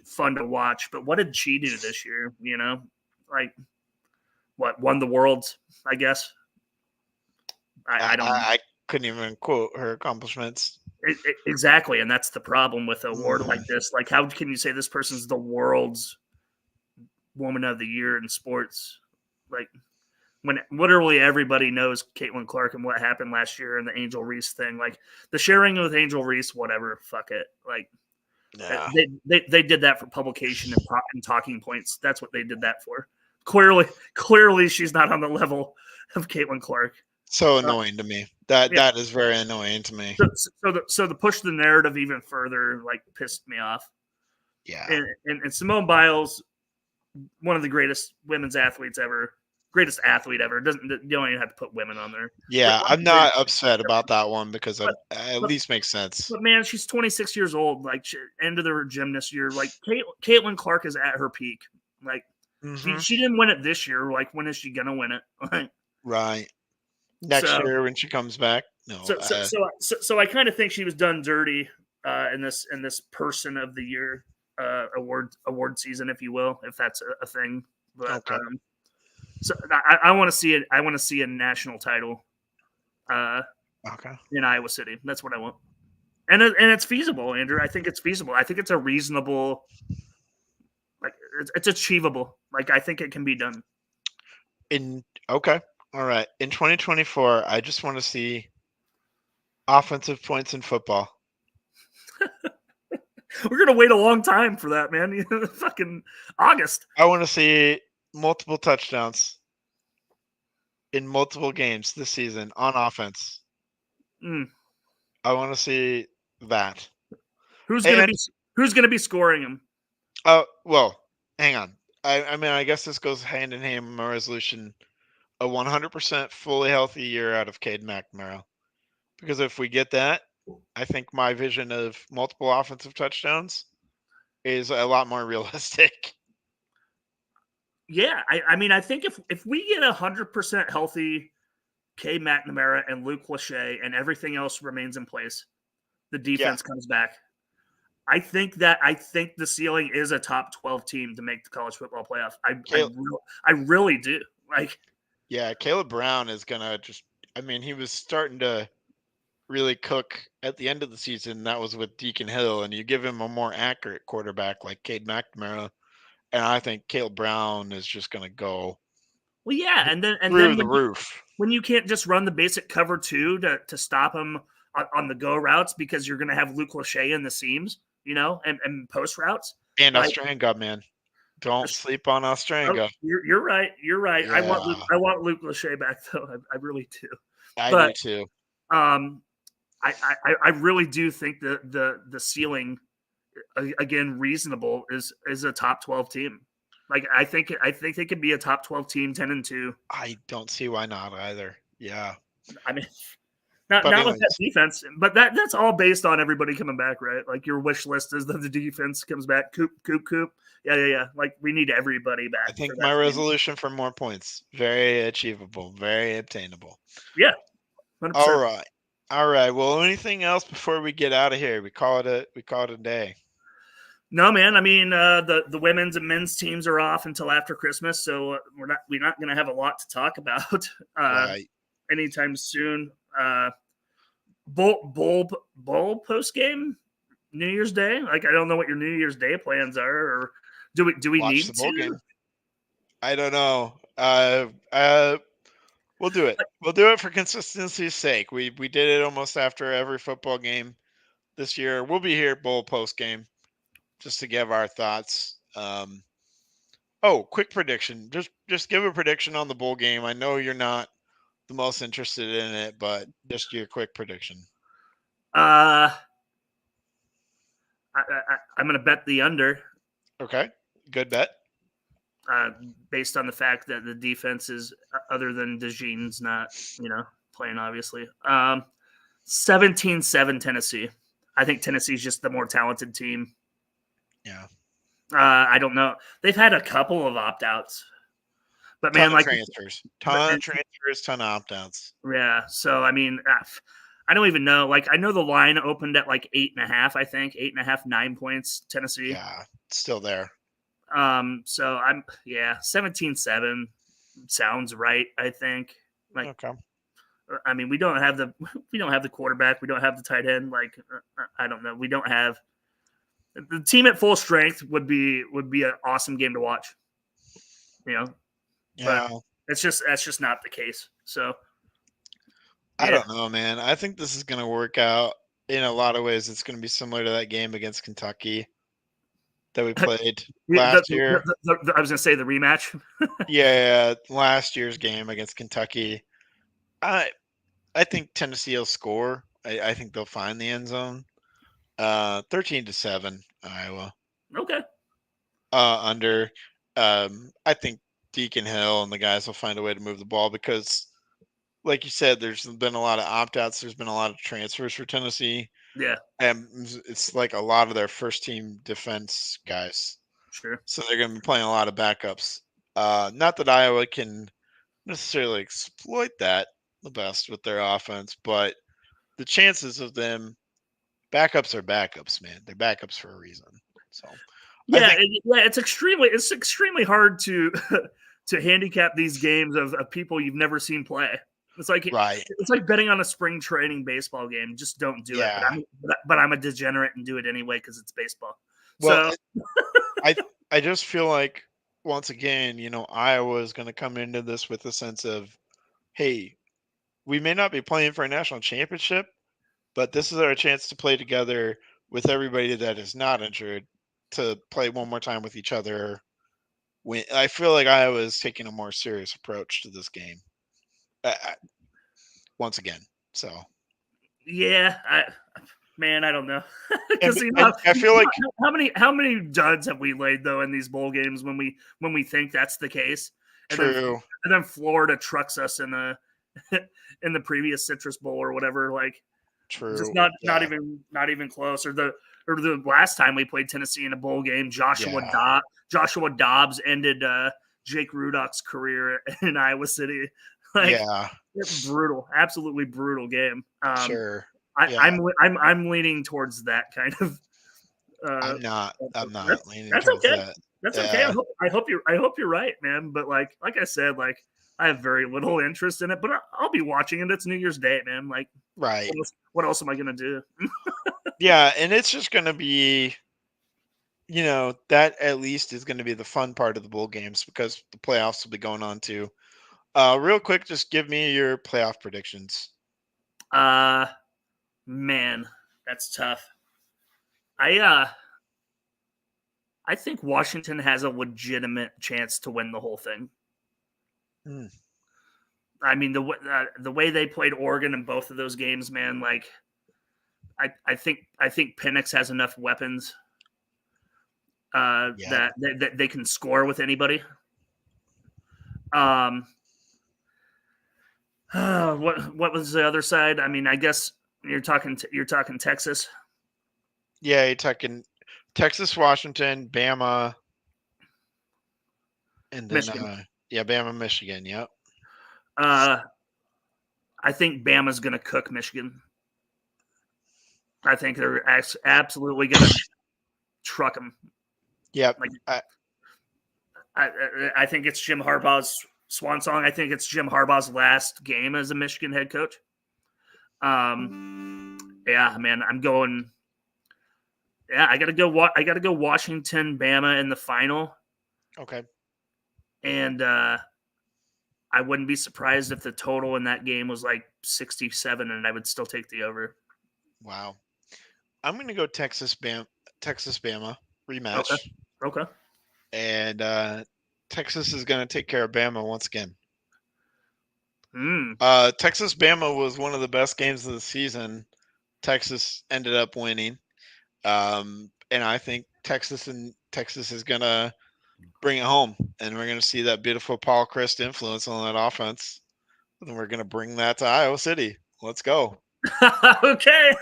Fun to watch. But what did she do this year? Like what, won the world, I guess? I don't know. I couldn't even quote her accomplishments. Exactly, and that's the problem with an award like this. Like, how can you say this person's the world's Woman of the Year in sports? Like, when literally everybody knows Caitlin Clark and what happened last year and the Angel Reese thing. Like, the sharing with Angel Reese, whatever, fuck it. Like, they did that for publication and talking points. That's what they did that for. Clearly, she's not on the level of Caitlin Clark. So annoying to me. That is very annoying to me. So to push the narrative even further, like, pissed me off. Yeah. And Simone Biles, one of the greatest women's athletes ever, greatest athlete ever. You don't even have to put women on there. Yeah, I'm not upset about that one because it at least makes sense. But man, she's 26 years old. Like, end of her gymnast year. Like, Caitlin Clark is at her peak. Like, she didn't win it this year. Like, when is she gonna win it? Like, right. Next year when she comes back. No. So I kind of think she was done dirty in this Person of the Year award season, if you will, if that's a thing. But okay. So I want to see it. I want to see a national title. In Iowa City. That's what I want. And it's feasible, Andrew. I think it's feasible. I think it's a reasonable. Like, it's achievable. Like, I think it can be done. Okay. All right. In 2024, I just want to see offensive points in football. We're gonna wait a long time for that, man. Fucking August. I want to see multiple touchdowns in multiple games this season on offense. Mm. I want to see that. Who's And gonna be scoring him? well, hang on. I mean, I guess this goes hand in hand with my resolution: a 100% fully healthy year out of Cade McNamara. Because if we get that, I think my vision of multiple offensive touchdowns is a lot more realistic. Yeah, I mean, I think if we get 100% healthy Cade McNamara and Luke Lachey and everything else remains in place, the defense comes back. I think the ceiling is a top 12 team to make the college football playoff. I really do. Like, yeah, Caleb Brown is gonna just. I mean, he was starting to really cook at the end of the season. That was with Deacon Hill, and you give him a more accurate quarterback like Cade McNamara, and I think Caleb Brown is just gonna go. Well, yeah, and then the roof. When you can't just run the basic cover two to stop him on the go routes because you're going to have Luke Lachey in the seams, and post routes. And Ostranga, man. Don't sleep on Ostranga. Oh, you're right. You're right. Yeah. I want Luke Lachey back though. I really do. I do too. I really do think the ceiling, again, reasonable is a top 12 team. Like I think they could be a top 12 team, 10-2. I don't see why not either. Yeah. I mean, not with that defense, but that's all based on everybody coming back, right? Like your wish list is that the defense comes back. Coop. Yeah. Like we need everybody back. I think my resolution for more points, very achievable, very obtainable. Yeah. 100%. All right. Well, anything else before we get out of here? We call it a day. No, man. I mean, the women's and men's teams are off until after Christmas, so we're not going to have a lot to talk about anytime soon. Bowl post game, New Year's Day. Like, I don't know what your New Year's Day plans are, or do we Watch need the bowl to? Game. I don't know. We'll do it. We'll do it for consistency's sake. We did it almost after every football game this year. We'll be here bowl post game just to give our thoughts. Quick prediction. Just give a prediction on the bowl game. I know you're not the most interested in it, but just your quick prediction. I'm going to bet the under. Okay, good bet. Based on the fact that the defense is, other than DeJean's not, playing, obviously. 17-7 Tennessee. I think Tennessee's just the more talented team. Yeah. I don't know. They've had a couple of opt-outs. But man, like transfers. Ton of opt-outs. Yeah. So I mean, I don't even know. Like, I know the line opened at like 8.5, I think. 8.5, 9 points, Tennessee. Yeah, it's still there. So 17-7 sounds right, I think. Like, okay. I mean, we don't have the quarterback, we don't have the tight end. Like, I don't know. We don't have the team at full strength would be an awesome game to watch. Yeah. But that's just not the case. So I don't know, man. I think this is going to work out in a lot of ways. It's going to be similar to that game against Kentucky that we played last year. I was going to say the rematch. Yeah, last year's game against Kentucky. I think Tennessee will score. I think they'll find the end zone. 13-7 Iowa. Okay. Under. I think Deacon Hill and the guys will find a way to move the ball because, like you said, there's been a lot of opt-outs. There's been a lot of transfers for Tennessee. Yeah. And it's like a lot of their first-team defense guys. Sure. So they're going to be playing a lot of backups. Not that Iowa can necessarily exploit that the best with their offense, but the chances of them, backups are backups, man. They're backups for a reason. So yeah, it's extremely hard to handicap these games of people you've never seen play. It's like It's like betting on a spring training baseball game. Just don't do it. But I'm a degenerate and do it anyway because it's baseball. Well, so I just feel like once again, Iowa is going to come into this with a sense of, hey, we may not be playing for a national championship, but this is our chance to play together with everybody that is not injured to play one more time with each other. When I feel like Iowa is taking a more serious approach to this game once again. So Yeah, I don't know. and, Because and I feel like how many duds have we laid though in these bowl games when we think that's the case? true. And then Florida trucks us in the in the previous Citrus Bowl or whatever. Like True. just not even close. Or the last time we played Tennessee in a bowl game, Joshua Dobbs ended Jake Rudock's career in Iowa City. Like, it's brutal, absolutely brutal game. Sure. I'm leaning towards that kind of. I'm not leaning that's towards okay. that. That's okay. I hope you're right, man. But like I said, like I have very little interest in it, but I'll be watching it. It's New Year's Day, man. Like, right. What else am I gonna do? Yeah, and it's just gonna be, that at least is gonna be the fun part of the bowl games because the playoffs will be going on too. Real quick, just give me your playoff predictions. Man, that's tough. I think Washington has a legitimate chance to win the whole thing. I mean, the way they played Oregon in both of those games, man. Like, I think Penix has enough weapons that they can score with anybody. What was the other side? I mean, I guess you're talking Texas. Yeah, you're talking Texas, Washington, Bama, and then Michigan. Bama, Michigan. Yep. I think Bama's going to cook Michigan. I think they're absolutely going to truck them. Yep. Like, I think it's Jim Harbaugh's swan song. I think it's Jim Harbaugh's last game as a Michigan head coach. Yeah, man, I'm going. Yeah, I gotta go Washington, Bama in the final. Okay. And I wouldn't be surprised if the total in that game was like 67, and I would still take the over. Wow. I'm gonna go Texas, Bama rematch. Okay. And Texas is gonna take care of Bama once again. Texas Bama was one of the best games of the season. Texas ended up winning. And I think Texas is going to bring it home. And we're going to see that beautiful Paul Chryst influence on that offense. And we're going to bring that to Iowa City. Let's go. Okay.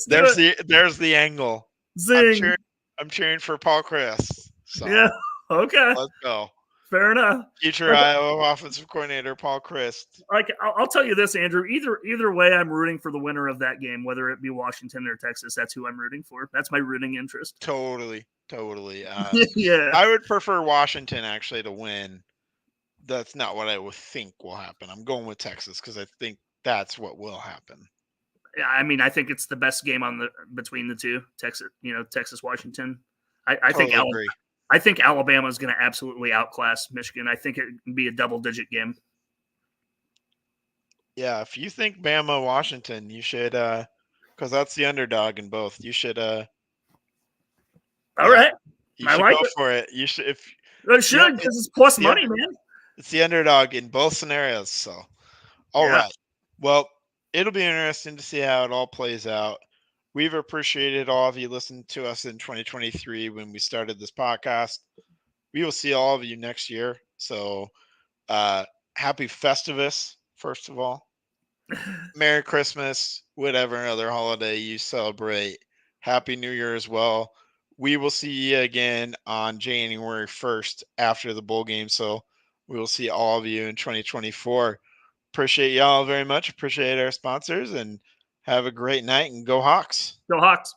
There's the angle. Zing. I'm cheering for Paul Chryst. So yeah. Okay. Let's go. Fair enough. Future Iowa offensive coordinator Paul Chryst. Like, I'll tell you this, Andrew. Either way, I'm rooting for the winner of that game, whether it be Washington or Texas. That's who I'm rooting for. That's my rooting interest. Totally. Yeah. I would prefer Washington actually to win. That's not what I would think will happen. I'm going with Texas because I think that's what will happen. Yeah, I mean, I think it's the best game between the two. Texas, Washington. I think Alabama is going to absolutely outclass Michigan. I think it can be a double-digit game. Yeah, if you think Bama, Washington, you should, because that's the underdog in both. You should. All right, you should go for it. You should. Because it's plus money, man. It's the underdog in both scenarios. So, all right. Well, it'll be interesting to see how it all plays out. We've appreciated all of you listening to us in 2023 when we started this podcast. We will see all of you next year. So happy Festivus, first of all. Merry Christmas, whatever other holiday you celebrate. Happy New Year as well. We will see you again on January 1st after the bowl game. So we will see all of you in 2024. Appreciate y'all very much. Appreciate our sponsors and have a great night and go Hawks. Go Hawks.